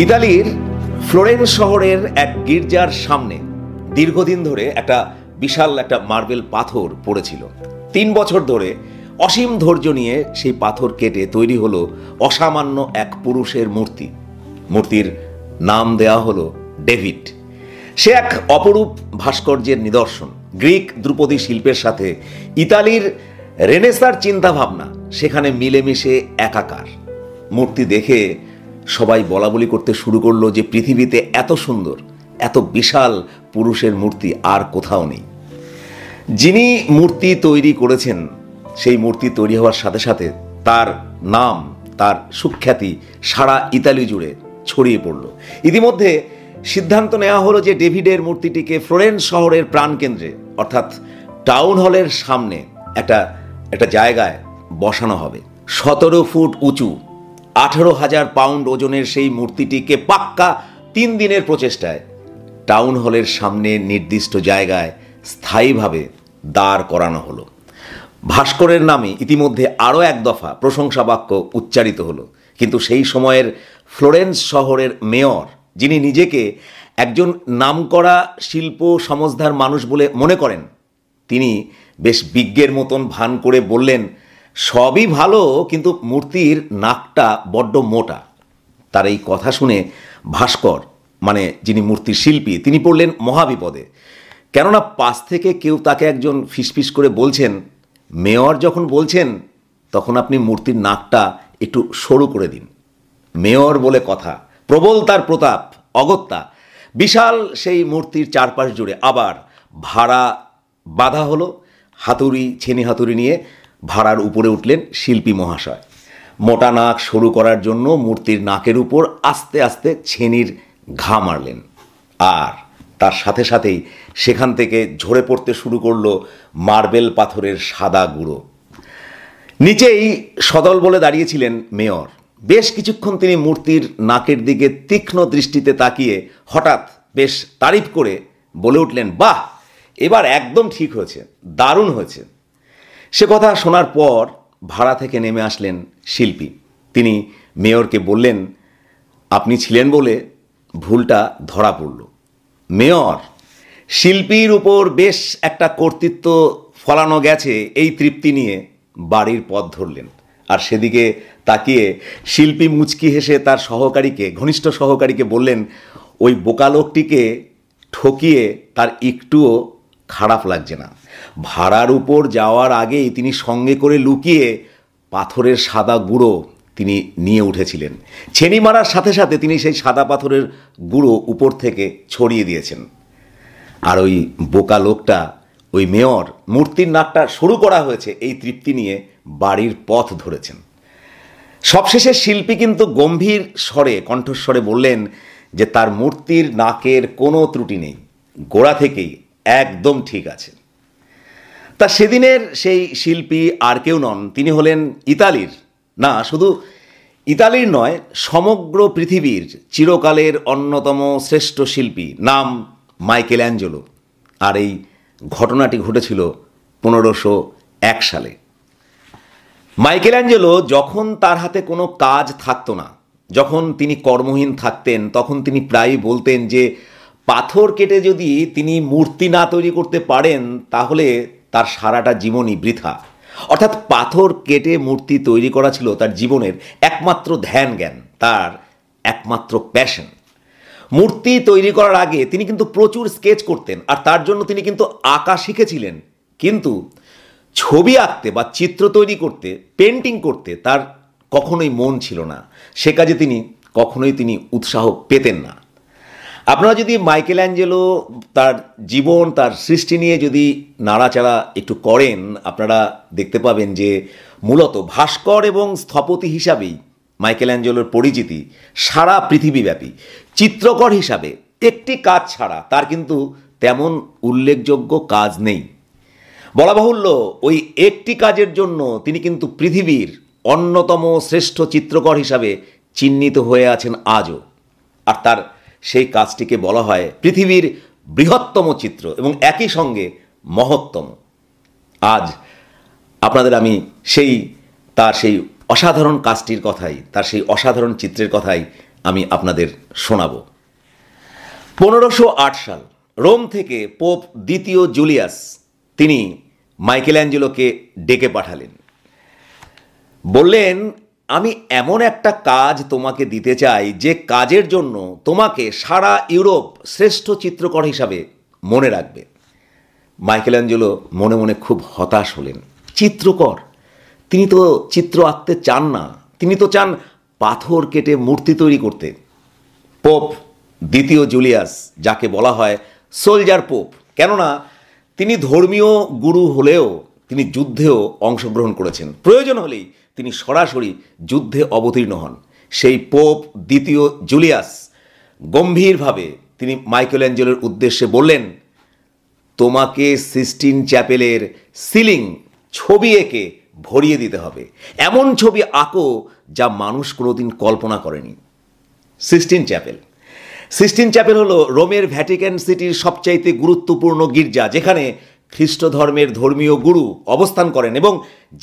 ইতালির ফ্লোরেন্স শহরের এক গির্জার সামনে দীর্ঘদিন ধরে একটা বিশাল একটা মার্বেল পাথর পড়েছিল। 3 বছর ধরে অসীম ধৈর্য নিয়ে সেই পাথর কেটে তৈরি হলো অসামান্য এক পুরুষের মূর্তি। মূর্তির নাম দেওয়া হলো ডেভিড। সে এক অপরূপ ভাস্কর্যের নিদর্শন। গ্রিক ধ্রুপদী শিল্পের সাথে ইতালির রেনেসার চিন্তাভাবনা সেখানে মিলেমিশে একাকার। মূর্তি দেখে সবাই বলাবলি করতে শুরু করলো যে পৃথিবীতে এত সুন্দর, এত বিশাল পুরুষের মূর্তি আর কোথাও নেই। যিনি মূর্তি তৈরি করেছেন সেই মূর্তি তৈরি হওয়ার সাথে সাথে তার নাম, তার সুখ্যাতি সারা ইতালি জুড়ে ছড়িয়ে পড়ল। ইতিমধ্যে সিদ্ধান্ত নেওয়া হলো যে ডেভিডের মূর্তিটিকে ফ্লোরেন্স শহরের প্রাণকেন্দ্রে অর্থাৎ টাউন হলের সামনে একটা জায়গায় বসানো হবে। 17 ফুট উঁচু, 18,000 পাউন্ড ওজনের সেই মূর্তিটিকে পাক্কা 3 দিনের প্রচেষ্টায় টাউন হলের সামনে নির্দিষ্ট জায়গায় স্থায়ীভাবে দাঁড় করানো হলো। ভাস্করের নামে ইতিমধ্যে আরও এক দফা প্রশংসা বাক্য উচ্চারিত হলো। কিন্তু সেই সময়ের ফ্লোরেন্স শহরের মেয়র, যিনি নিজেকে একজন নামকরা শিল্প সমঝদার মানুষ বলে মনে করেন, তিনি বেশ বিজ্ঞের মতন ভান করে বললেন, সবই ভালো, কিন্তু মূর্তির নাকটা বড্ড মোটা। তার এই কথা শুনে ভাস্কর, মানে যিনি মূর্তির শিল্পী, তিনি পড়লেন মহাবিপদে। কেননা পাশ থেকে কেউ তাকে একজন ফিসফিস করে বলছেন, মেয়র যখন বলছেন তখন আপনি মূর্তির নাকটা একটু সরু করে দিন। মেয়র বলে কথা, প্রবল তার প্রতাপ, অগত্যা। বিশাল সেই মূর্তির চারপাশ জুড়ে আবার ভাড়া বাঁধা হলো। হাতুড়ি, ছেনি হাতুড়ি নিয়ে ভাড়ার উপরে উঠলেন শিল্পী মহাশয়। মোটা নাক সরু করার জন্য মূর্তির নাকের উপর আস্তে আস্তে ছেনির ঘা মারলেন। আর তার সাথে সাথেই সেখান থেকে ঝরে পড়তে শুরু করলো মার্বেল পাথরের সাদা গুঁড়ো। নিচেই সদল বলে দাঁড়িয়েছিলেন মেয়র। বেশ কিছুক্ষণ তিনি মূর্তির নাকের দিকে তীক্ষ্ণ দৃষ্টিতে তাকিয়ে হঠাৎ বেশ তারিফ করে বলে উঠলেন, বাহ, এবার একদম ঠিক হয়েছে, দারুণ হয়েছে। সে কথা শোনার পর ভাড়া থেকে নেমে আসলেন শিল্পী। তিনি মেয়রকে বললেন, আপনি ছিলেন বলে ভুলটা ধরা পড়ল। মেয়র শিল্পীর উপর বেশ একটা কর্তৃত্ব ফলানো গেছে এই তৃপ্তি নিয়ে বাড়ির পথ ধরলেন। আর সেদিকে তাকিয়ে শিল্পী মুচকি হেসে তার সহকারীকে, ঘনিষ্ঠ সহকারীকে বললেন, ওই বোকা লোকটিকে ঠকিয়ে তার একটুও খারাপ লাগছে না। ভাড়ার উপর যাওয়ার আগেই তিনি সঙ্গে করে লুকিয়ে পাথরের সাদা গুঁড়ো তিনি নিয়ে উঠেছিলেন। ছেনি মারার সাথে সাথে তিনি সেই সাদা পাথরের গুঁড়ো উপর থেকে ছড়িয়ে দিয়েছেন। আর ওই বোকা লোকটা, ওই মেয়র, মূর্তির নাকটা শুরু করা হয়েছে এই তৃপ্তি নিয়ে বাড়ির পথ ধরেছেন। সবশেষে শিল্পী কিন্তু গম্ভীর স্বরে, কণ্ঠস্বরে বললেন যে তার মূর্তির নাকের কোনো ত্রুটি নেই, গোড়া থেকেই একদম ঠিক আছে। তা সেদিনের সেই শিল্পী আর কেউ নন, তিনি হলেন ইতালির, না শুধু ইতালির নয়, সমগ্র পৃথিবীর চিরকালের অন্যতম শ্রেষ্ঠ শিল্পী, নাম মাইকেল্যাঞ্জেলো। আর এই ঘটনাটি ঘটেছিল 1501 সালে। মাইকেল্যাঞ্জেলো যখন তার হাতে কোনো কাজ থাকতো না, যখন তিনি কর্মহীন থাকতেন, তখন তিনি প্রায়ই বলতেন যে পাথর কেটে যদি তিনি মূর্তি না তৈরি করতে পারেন তাহলে তার সারাটা জীবনই বৃথা। অর্থাৎ পাথর কেটে মূর্তি তৈরি করা ছিল তার জীবনের একমাত্র ধ্যান জ্ঞান, তার একমাত্র প্যাশন। মূর্তি তৈরি করার আগে তিনি কিন্তু প্রচুর স্কেচ করতেন, আর তার জন্য তিনি কিন্তু আঁকা শিখেছিলেন। কিন্তু ছবি আঁকতে বা চিত্র তৈরি করতে, পেন্টিং করতে তার কখনোই মন ছিল না। সে কাজে তিনি কখনোই উৎসাহ পেতেন না। আপনারা যদি মাইকেল্যাঞ্জেলো তার জীবন, তার সৃষ্টি নিয়ে যদি নাড়াচাড়া একটু করেন, আপনারা দেখতে পাবেন যে মূলত ভাস্কর এবং স্থপতি হিসাবেই মাইকেল্যাঞ্জেলোর পরিচিতি সারা পৃথিবীব্যাপী। চিত্রকর হিসাবে একটি কাজ ছাড়া তার কিন্তু তেমন উল্লেখযোগ্য কাজ নেই। বলা বাহুল্য, ওই একটি কাজের জন্য তিনি কিন্তু পৃথিবীর অন্যতম শ্রেষ্ঠ চিত্রকর হিসাবে চিহ্নিত হয়ে আছেন আজও। আর তার সেই কাজটিকে বলা হয় পৃথিবীর বৃহত্তম চিত্র এবং একই সঙ্গে মহত্তম। আজ আপনাদের আমি তার সেই অসাধারণ কাজটির কথাই, তার সেই অসাধারণ চিত্রের কথাই আমি আপনাদের শোনাব। 1508 সাল রোম থেকে পোপ দ্বিতীয় জুলিয়াস তিনি মাইকেল্যাঞ্জেলোকে ডেকে পাঠালেন। বললেন, আমি এমন একটা কাজ তোমাকে দিতে চাই যে কাজের জন্য তোমাকে সারা ইউরোপ শ্রেষ্ঠ চিত্রকর হিসাবে মনে রাখবে। মাইকেল্যাঞ্জেলো মনে মনে খুব হতাশ হলেন। চিত্রকর? তিনি তো চিত্র আঁকতে চান না, তিনি তো চান পাথর কেটে মূর্তি তৈরি করতে। পোপ দ্বিতীয় জুলিয়াস, যাকে বলা হয় সোলজার পোপ, কেননা তিনি ধর্মীয় গুরু হলেও তিনি যুদ্ধেও অংশগ্রহণ করেছেন, প্রয়োজন হলেই তিনি সরাসরি যুদ্ধে অবতীর্ণ হন। সেই পোপ দ্বিতীয় জুলিয়াস গম্ভীরভাবে তিনি মাইকেল্যাঞ্জেলোর উদ্দেশ্যে বললেন, তোমাকে সিস্টিন চ্যাপেলের সিলিং ছবি এঁকে ভরিয়ে দিতে হবে। এমন ছবি আঁকো যা মানুষ কোনোদিন কল্পনা করেনি। সিস্টিন চ্যাপেল হলো রোমের ভ্যাটিকান সিটির সবচাইতে গুরুত্বপূর্ণ গির্জা, যেখানে খ্রিস্ট ধর্মের ধর্মীয় গুরু অবস্থান করেন এবং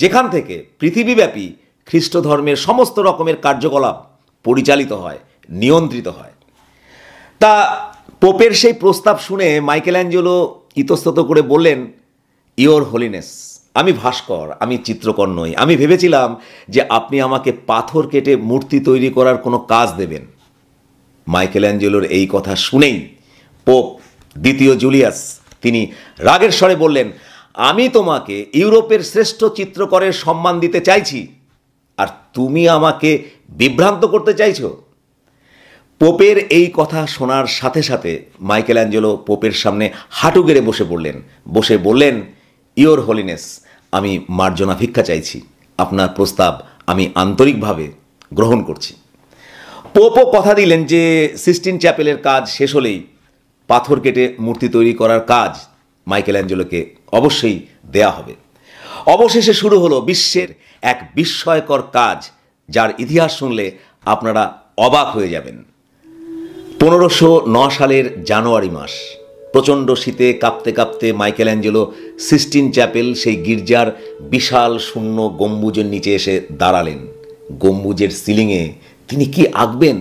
যেখান থেকে পৃথিবীব্যাপী খ্রিস্ট ধর্মের সমস্ত রকমের কার্যকলাপ পরিচালিত হয়, নিয়ন্ত্রিত হয়। তা পোপের সেই প্রস্তাব শুনে মাইকেল্যাঞ্জেলো ইতস্তত করে বললেন, ইয়োর হোলিনেস, আমি ভাস্কর, আমি চিত্রকর নই। আমি ভেবেছিলাম যে আপনি আমাকে পাথর কেটে মূর্তি তৈরি করার কোনো কাজ দেবেন। মাইকেল্যাঞ্জেলোর এই কথা শুনেই পোপ দ্বিতীয় জুলিয়াস তিনি রাগের স্বরে বললেন, আমি তোমাকে ইউরোপের শ্রেষ্ঠ চিত্রকরের সম্মান দিতে চাইছি, আর তুমি আমাকে বিভ্রান্ত করতে চাইছো। পোপের এই কথা শোনার সাথে সাথে মাইকেল্যাঞ্জেলো পোপের সামনে হাঁটু গেড়ে বসে বললেন, ইয়োর হোলিনেস, আমি মার্জনা ভিক্ষা চাইছি। আপনার প্রস্তাব আমি আন্তরিকভাবে গ্রহণ করছি। পোপও কথা দিলেন যে সিস্টিন চ্যাপেলের কাজ শেষ হলেই পাথর কেটে মূর্তি তৈরি করার কাজ মাইকেল্যাঞ্জেলোকে অবশ্যই দেয়া হবে। অবশেষে শুরু হলো বিশ্বের এক বিস্ময়কর কাজ, যার ইতিহাস শুনলে আপনারা অবাক হয়ে যাবেন। 1509 সালের জানুয়ারি মাস, প্রচণ্ড শীতে কাঁপতে কাঁপতে মাইকেল্যাঞ্জেলো সিস্টিন চ্যাপেল, সেই গির্জার বিশাল শূন্য গম্বুজের নিচে এসে দাঁড়ালেন। গম্বুজের সিলিংয়ে তিনি কি আঁকবেন?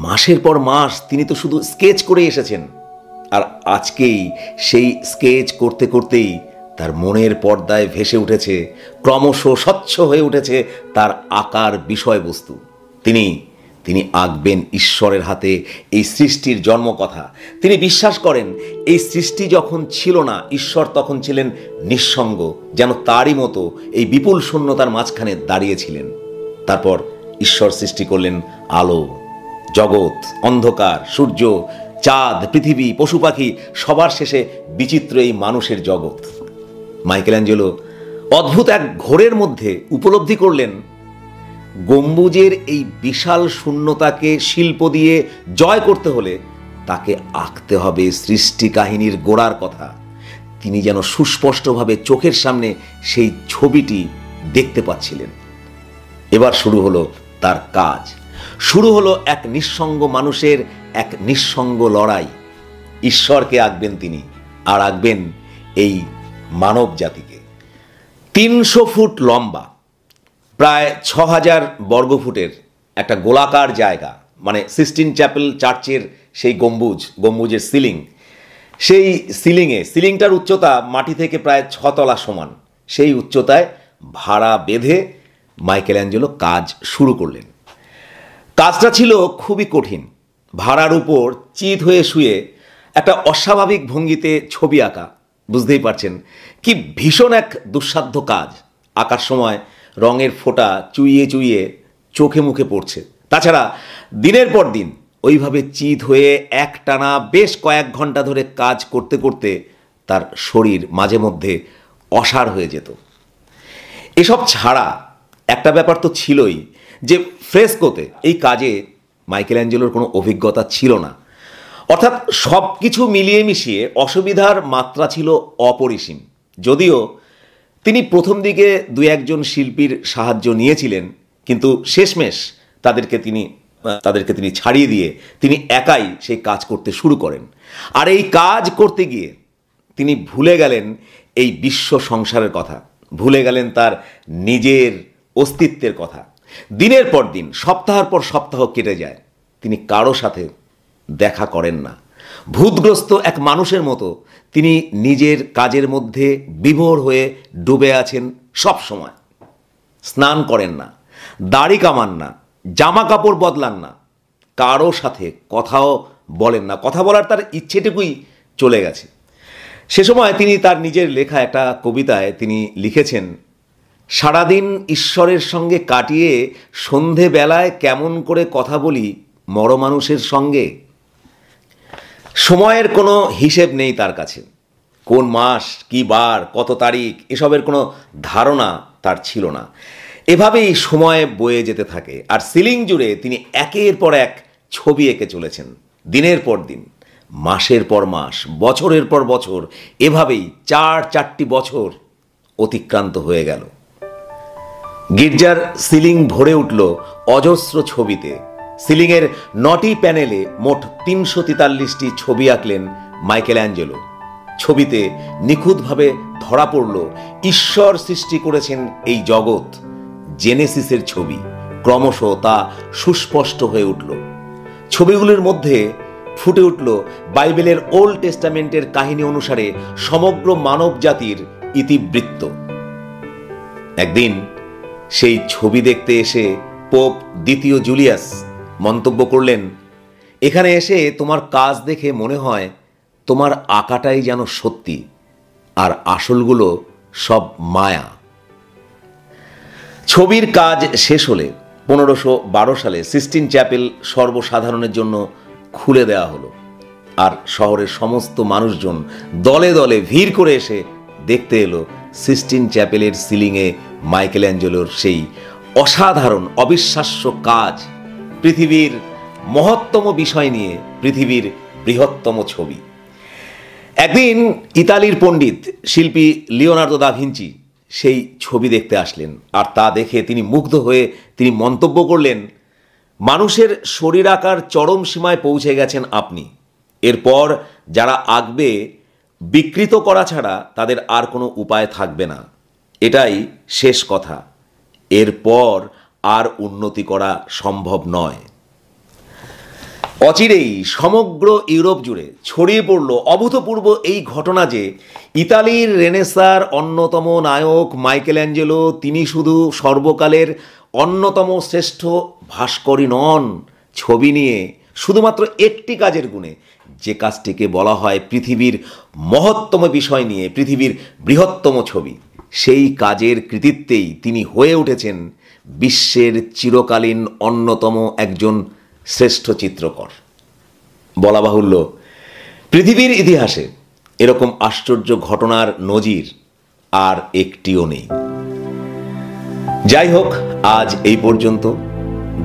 মাসের পর মাস তিনি তো শুধু স্কেচ করে এসেছেন, আর আজকেই সেই স্কেচ করতে করতেই তার মনের পর্দায় ভেসে উঠেছে, ক্রমশ স্বচ্ছ হয়ে উঠেছে তার আঁকার বিষয়বস্তু। তিনি আঁকবেন ঈশ্বরের হাতে এই সৃষ্টির জন্মকথা। তিনি বিশ্বাস করেন এই সৃষ্টি যখন ছিল না, ঈশ্বর তখন ছিলেন নিঃসঙ্গ, যেন তারই মতো এই বিপুল শূন্যতার মাঝখানে দাঁড়িয়েছিলেন। তারপর ঈশ্বর সৃষ্টি করলেন আলো, জগৎ, অন্ধকার, সূর্য, চাঁদ, পৃথিবী, পশু পাখি, সবার শেষে বিচিত্র এই মানুষের জগৎ। মাইকেল্যাঞ্জেলো অদ্ভুত এক ঘোরের মধ্যে উপলব্ধি করলেন, গম্বুজের এই বিশাল শূন্যতাকে শিল্প দিয়ে জয় করতে হলে তাকে আঁকতে হবে সৃষ্টি কাহিনীর গোড়ার কথা। তিনি যেন সুস্পষ্টভাবে চোখের সামনে সেই ছবিটি দেখতে পাচ্ছিলেন। এবার শুরু হলো তার কাজ, শুরু হলো এক নিঃসঙ্গ মানুষের এক নিঃসঙ্গ লড়াই। ঈশ্বরকে আঁকবেন তিনি, আর আঁকবেন এই মানব জাতিকে। 300 ফুট লম্বা, প্রায় 6000 বর্গফুটের একটা গোলাকার জায়গা, মানে সিস্টিন চ্যাপেল চার্চের সেই গম্বুজের সেই সিলিংটার উচ্চতা মাটি থেকে প্রায় 6 তলা সমান। সেই উচ্চতায় ভাড়া বেঁধে মাইকেল্যাঞ্জেলো কাজ শুরু করলেন। কাজটা ছিল খুবই কঠিন। ভাড়ার উপর চিত হয়ে শুয়ে একটা অস্বাভাবিক ভঙ্গিতে ছবি আঁকা, বুঝতেই পারছেন কি ভীষণ এক দুঃসাধ্য কাজ। আঁকার সময় রঙের ফোঁটা চুইয়ে চুইয়ে চোখে মুখে পড়ছে। তাছাড়া দিনের পর দিন ওইভাবে চিত হয়ে একটানা বেশ কয়েক ঘন্টা ধরে কাজ করতে করতে তার শরীর মাঝে মধ্যে অসাড় হয়ে যেত। এসব ছাড়া একটা ব্যাপার তো ছিলই যে ফ্রেস্কোতে এই কাজে মাইকেল্যাঞ্জেলোর কোনো অভিজ্ঞতা ছিল না। অর্থাৎ সব কিছু মিলিয়ে মিশিয়ে অসুবিধার মাত্রা ছিল অপরিসীম। যদিও তিনি প্রথম দিকে 2-1 শিল্পীর সাহায্য নিয়েছিলেন, কিন্তু শেষমেশ তাদেরকে তিনি ছাড়িয়ে দিয়ে তিনি একাই সেই কাজ করতে শুরু করেন। আর এই কাজ করতে গিয়ে তিনি ভুলে গেলেন এই বিশ্ব সংসারের কথা, ভুলে গেলেন তার নিজের অস্তিত্বের কথা। দিনের পর দিন, সপ্তাহের পর সপ্তাহ কেটে যায়। তিনি কারো সাথে দেখা করেন না। ভূতগ্রস্ত এক মানুষের মতো তিনি নিজের কাজের মধ্যে বিভোর হয়ে ডুবে আছেন সব সময়। স্নান করেন না, দাড়ি কামান না, জামা কাপড় বদলান না, কারো সাথে কথাও বলেন না, কথা বলার তার ইচ্ছেটুকুই চলে গেছে। সে সময় তিনি তার নিজের লেখা একটা কবিতায় তিনি লিখেছেন, সারাদিন ঈশ্বরের সঙ্গে কাটিয়ে সন্ধেবেলায় কেমন করে কথা বলি মর মানুষের সঙ্গে। সময়ের কোনো হিসেব নেই তার কাছে, কোন মাস, কি বার, কত তারিখ এসবের কোনো ধারণা তার ছিল না। এভাবেই সময় বয়ে যেতে থাকে, আর সিলিং জুড়ে তিনি একের পর এক ছবি এঁকে চলেছেন, দিনের পর দিন, মাসের পর মাস, বছরের পর বছর। এভাবেই চারটি বছর অতিক্রান্ত হয়ে গেল। গির্জার সিলিং ভরে উঠল অজস্র ছবিতে। সিলিংয়ের 9টি প্যানেলে মোট 343টি ছবি আঁকলেন মাইকেল অ্যাঞ্জেলো। ছবিতে নিখুঁতভাবে ধরা পড়ল ঈশ্বর সৃষ্টি করেছেন এই জগৎ। জেনেসিসের ছবি ক্রমশ তা সুস্পষ্ট হয়ে উঠল। ছবিগুলির মধ্যে ফুটে উঠল বাইবেলের ওল্ড টেস্টামেন্টের কাহিনী অনুসারে সমগ্র মানব জাতির ইতিবৃত্ত। একদিন সেই ছবি দেখতে এসে পোপ দ্বিতীয় জুলিয়াস মন্তব্য করলেন, এখানে এসে তোমার কাজ দেখে মনে হয় তোমার আঁকাটাই যেন সত্যি, আর আসলগুলো সব মায়া। ছবির কাজ শেষ হলে 1512 সালে সিস্টিন চ্যাপেল সর্বসাধারণের জন্য খুলে দেওয়া হলো, আর শহরের সমস্ত মানুষজন দলে দলে ভিড় করে এসে দেখতে এলো সিস্টিন চ্যাপেলের সিলিংয়ে মাইকেল অ্যাঞ্জেলোর সেই অসাধারণ অবিশ্বাস্য কাজ, পৃথিবীর মহত্তম বিষয় নিয়ে পৃথিবীর বৃহত্তম ছবি। একদিন ইতালির পণ্ডিত শিল্পী লিওনার্দো দা ভিঞ্চি সেই ছবি দেখতে আসলেন, আর তা দেখে তিনি মুগ্ধ হয়ে তিনি মন্তব্য করলেন, মানুষের শরীর আকার চরম সীমায় পৌঁছে গেছেন আপনি। এরপর যারা আঁকবে বিকৃত করা ছাড়া তাদের আর কোনো উপায় থাকবে না। এটাই শেষ কথা, এরপর আর উন্নতি করা সম্ভব নয়। অচিরেই সমগ্র ইউরোপ জুড়ে ছড়িয়ে পড়ল অভূতপূর্ব এই ঘটনা যে ইতালির রেনেসাঁর অন্যতম নায়ক মাইকেল অ্যাঞ্জেলো তিনি শুধু সর্বকালের অন্যতম শ্রেষ্ঠ ভাস্করই নন, ছবি নিয়ে শুধুমাত্র একটি কাজের গুণে, যে কাজটিকে বলা হয় পৃথিবীর মহত্তম বিষয় নিয়ে পৃথিবীর বৃহত্তম ছবি, সেই কাজের কৃতিত্বেই তিনি হয়ে উঠেছেন বিশ্বের চিরকালীন অন্যতম একজন শ্রেষ্ঠ চিত্রকর। বলা বাহুল্য, পৃথিবীর ইতিহাসে এরকম আশ্চর্য ঘটনার নজির আর একটিও নেই। যাই হোক, আজ এই পর্যন্ত।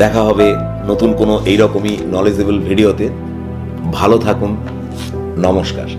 দেখা হবে নতুন কোনো এইরকমই নলেজেবল ভিডিওতে। ভালো থাকুন। নমস্কার।